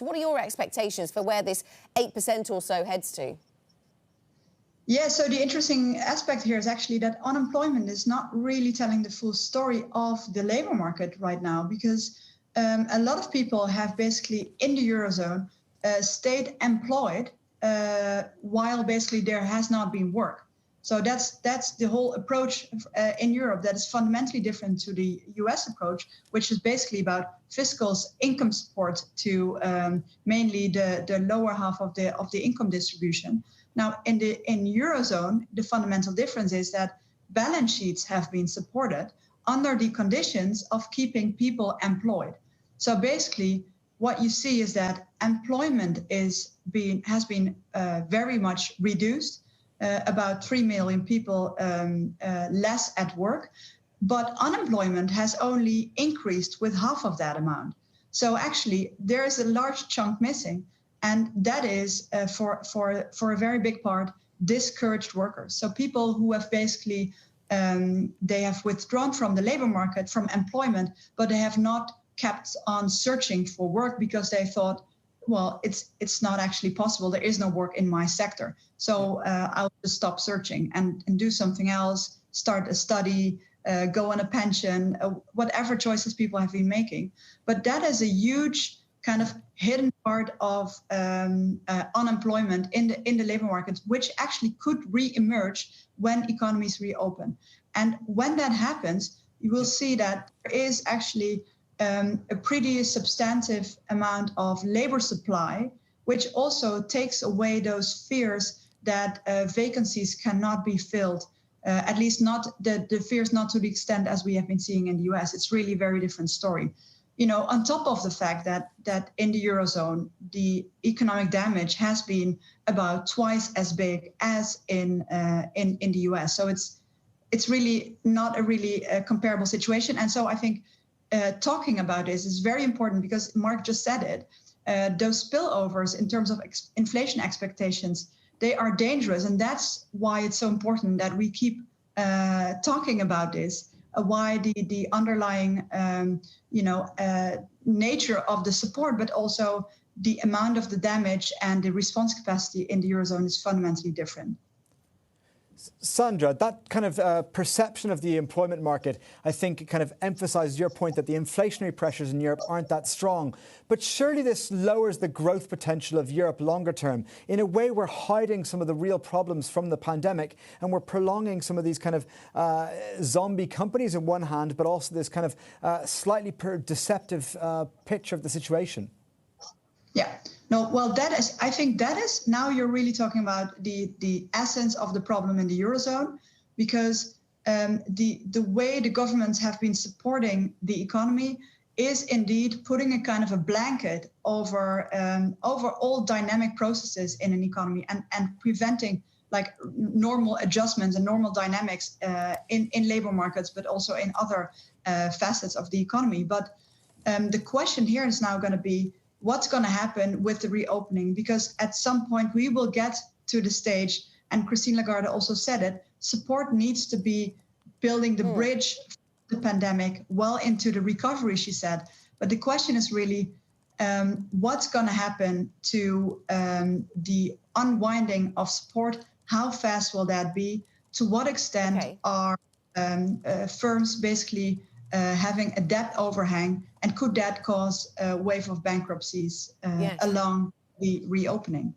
What are your expectations for where this 8% or so heads to? Yeah, so the interesting aspect here is actually that unemployment is not really telling the full story of the labor market right now, because a lot of people have basically in the Eurozone stayed employed while basically there has not been work. So that's the whole approach in Europe that is fundamentally different to the US approach, which is basically about fiscal income support to mainly the lower half of the income distribution. Now, in Eurozone, the fundamental difference is that balance sheets have been supported under the conditions of keeping people employed. So basically, what you see is that employment has been very much reduced. About 3 million people less at work, but unemployment has only increased with half of that amount. So actually, there is a large chunk missing, and that is for a very big part discouraged workers. So people who have basically they have withdrawn from the labor market, from employment, but they have not kept on searching for work because they thought, well, it's not actually possible. There is no work in my sector. So I'll just stop searching and do something else, start a study, go on a pension, whatever choices people have been making. But that is a huge kind of hidden part of unemployment in the labor market, which actually could re-emerge when economies reopen. And when that happens, you will see that there is actually a pretty substantive amount of labor supply, which also takes away those fears that vacancies cannot be filled, at least not the fears not to the extent as we have been seeing in the US. It's really a very different story. You know, on top of the fact that in the Eurozone, the economic damage has been about twice as big as in the US. So it's really not a really comparable situation. And so I think talking about this is very important because Mark just said it. Those spillovers in terms of inflation expectations, they are dangerous. And that's why it's so important that we keep talking about this, why the underlying nature of the support, but also the amount of the damage and the response capacity in the Eurozone is fundamentally different. Sandra, that kind of perception of the employment market, I think, kind of emphasises your point that the inflationary pressures in Europe aren't that strong. But surely this lowers the growth potential of Europe longer term. In a way, we're hiding some of the real problems from the pandemic, and we're prolonging some of these kind of zombie companies on one hand, but also this kind of slightly deceptive picture of the situation. Yeah. No, well, I think that is, now you're really talking about the essence of the problem in the Eurozone, because the way the governments have been supporting the economy is indeed putting a kind of a blanket over all dynamic processes in an economy and preventing like normal adjustments and normal dynamics in labor markets, but also in other facets of the economy. But the question here is now going to be, what's going to happen with the reopening? Because at some point we will get to the stage, and Christine Lagarde also said it, support needs to be building the bridge from the pandemic well into the recovery, she said. But the question is really, what's going to happen to the unwinding of support? How fast will that be? To what extent are firms basically having a debt overhang, and could that cause a wave of bankruptcies along the reopening?